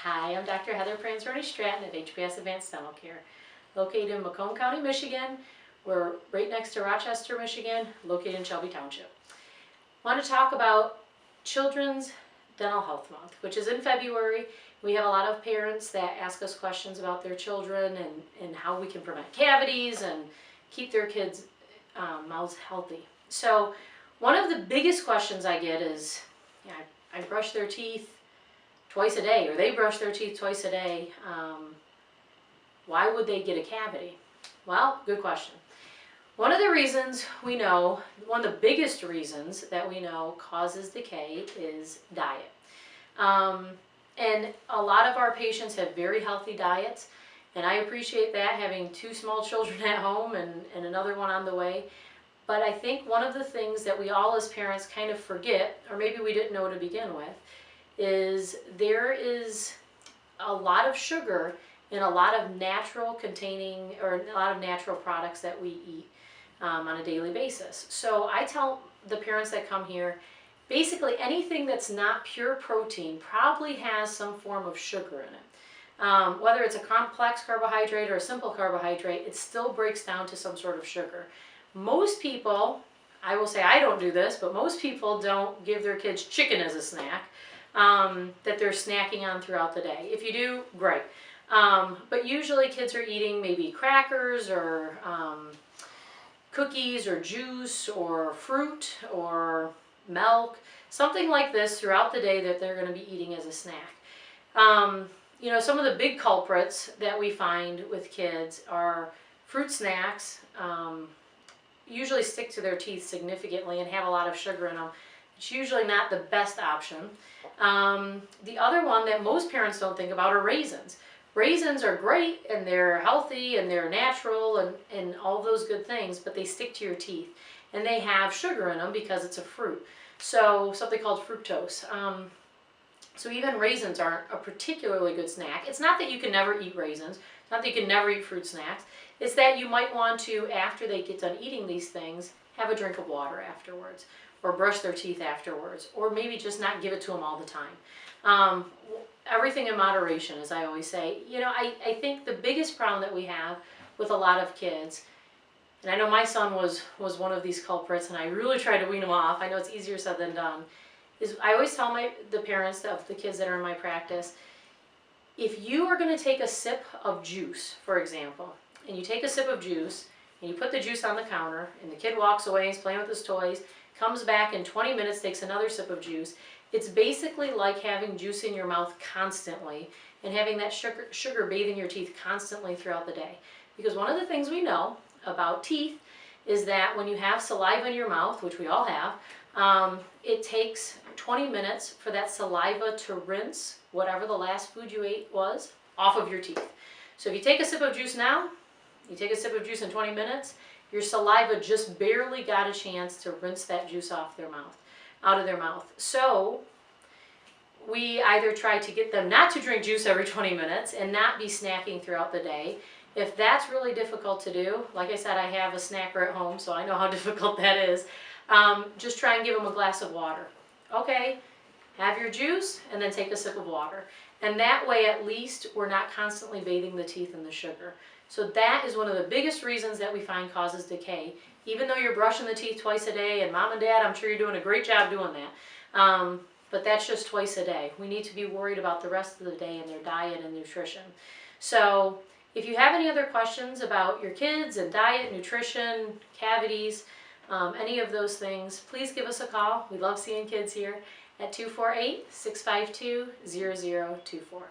Hi, I'm Dr. Heather Pranzeroni-Stratton at HPS Advanced Dental Care, located in Macomb County, Michigan. We're right next to Rochester, Michigan, located in Shelby Township. I want to talk about Children's Dental Health Month, which is in February. We have a lot of parents that ask us questions about their children and how we can prevent cavities and keep their kids' mouths healthy. So one of the biggest questions I get is, I brush their teeth twice a day, or they brush their teeth twice a day. Why would they get a cavity? Well, good question. One of the reasons we know, one of the biggest reasons that we know causes decay is diet. And a lot of our patients have very healthy diets, and I appreciate that, having 2 small children at home and another one on the way. But I think one of the things that we all as parents kind of forget, or maybe we didn't know to begin with, is there is a lot of sugar in a lot of natural products that we eat on a daily basis. So I tell the parents that come here, basically anything that's not pure protein probably has some form of sugar in it. Whether it's a complex carbohydrate or a simple carbohydrate, it still breaks down to some sort of sugar. Most people, I will say I don't do this, but most people don't give their kids chicken as a snack that they're snacking on throughout the day. If you do, great. But usually kids are eating maybe crackers or cookies or juice or fruit or milk, something like this throughout the day that they're going to be eating as a snack. You know, some of the big culprits that we find with kids are fruit snacks. Usually stick to their teeth significantly and have a lot of sugar in them. It's usually not the best option. The other one that most parents don't think about are raisins. Raisins are great and they're healthy and they're natural and all those good things, but they stick to your teeth and they have sugar in them because it's a fruit. So something called fructose. So even raisins aren't a particularly good snack. It's not that you can never eat raisins. It's not that you can never eat fruit snacks. It's that you might want to, after they get done eating these things, have a drink of water afterwards, or brush their teeth afterwards, or maybe just not give it to them all the time. Everything in moderation, as I always say. You know, I think the biggest problem that we have with a lot of kids, and I know my son was one of these culprits, and I really try to wean him off. I know it's easier said than done. Is I always tell the parents of the kids that are in my practice, if you are going to take a sip of juice, for example, and you take a sip of juice, and you put the juice on the counter, and the kid walks away, he's playing with his toys, comes back in 20 minutes, takes another sip of juice, it's basically like having juice in your mouth constantly and having that sugar bathing your teeth constantly throughout the day. Because one of the things we know about teeth is that when you have saliva in your mouth, which we all have, it takes 20 minutes for that saliva to rinse whatever the last food you ate was off of your teeth. So if you take a sip of juice now, you take a sip of juice in 20 minutes, your saliva just barely got a chance to rinse that juice off their mouth, out of their mouth. So we either try to get them not to drink juice every 20 minutes and not be snacking throughout the day. If that's really difficult to do, like I said, I have a snacker at home, so I know how difficult that is. Just try and give them a glass of water. Okay, have your juice and then take a sip of water. And that way at least we're not constantly bathing the teeth in the sugar. So that is one of the biggest reasons that we find causes decay. Even though you're brushing the teeth twice a day, and mom and dad, I'm sure you're doing a great job doing that. But that's just twice a day. We need to be worried about the rest of the day and their diet and nutrition. So if you have any other questions about your kids and diet, nutrition, cavities, any of those things, please give us a call. We love seeing kids here at 248-652-0024.